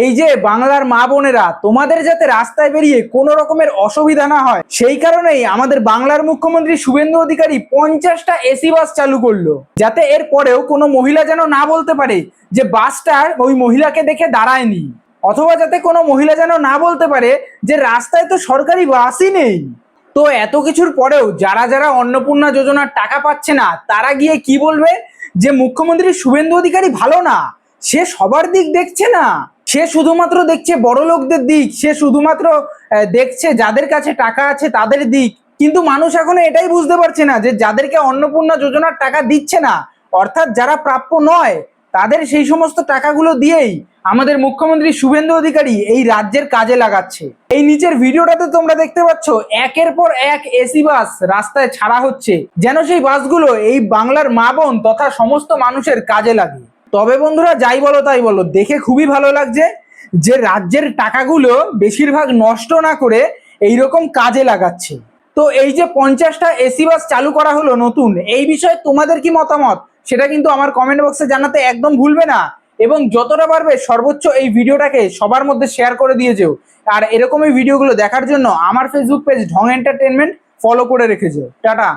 এই যে বাংলার মা বোনেরা, তোমাদের যাতে রাস্তায় বেরিয়ে কোনো রকমের অসুবিধা না হয় সেই কারণেই আমাদের বাংলার মুখ্যমন্ত্রী শুভেন্দু অধিকারী 50টা এসি বাস চালু করলো, যাতে এর পরেও কোনো মহিলা যেন না বলতে পারে যে বাসটার ওই মহিলাকে দেখে দাঁড়ায়নি, অথবা যাতে কোনো মহিলা যেন না বলতে পারে যে রাস্তায় তো সরকারি বাসই নেই। তো এত কিছুর পরেও যারা যারা অন্নপূর্ণা যোজনার টাকা পাচ্ছে না তারা গিয়ে কি বলবে যে মুখ্যমন্ত্রী শুভেন্দু অধিকারী ভালো না, সে সবার দিক দেখছে না, সে শুধুমাত্র দেখছে বড় লোকদের দিক, সে শুধুমাত্র দেখছে যাদের কাছে টাকা আছে তাদের দিক। কিন্তু মানুষ এখনো এটাই বুঝতে পারছে না যে যাদেরকে অন্নপূর্ণা যোজনার টাকা দিচ্ছে না, অর্থাৎ যারা প্রাপ্য নয়, তাদের সেই সমস্ত টাকাগুলো দিয়েই আমাদের মুখ্যমন্ত্রী শুভেন্দু অধিকারী এই রাজ্যের কাজে লাগাচ্ছে। এই নিচের ভিডিওটাতে তোমরা দেখতে পাচ্ছ একের পর এক এসি বাস রাস্তায় ছাড়া হচ্ছে, যেন সেই বাসগুলো এই বাংলার মা বোন তথা সমস্ত মানুষের কাজে লাগে। তবে বন্ধুরা, যাই বলো তাই বলো, দেখে খুবই ভালো লাগছে যে রাজ্যের টাকাগুলো বেশিরভাগ নষ্ট না করে এইরকম কাজে লাগাচ্ছে। তো এই যে 50টা এসি বাস চালু করা হলো নতুন, এই বিষয়ে তোমাদের কি মতামত সেটা কিন্তু আমার কমেন্ট বক্সে জানাতে একদম ভুলবে না। এবং যতটা পারবে সর্বোচ্চ এই ভিডিওটাকে সবার মধ্যে শেয়ার করে দিয়ে যেও। আর এরকমই ভিডিওগুলো দেখার জন্য আমার ফেসবুক পেজ ঢং এন্টারটেনমেন্ট ফলো করে রেখে যেও। টাটা।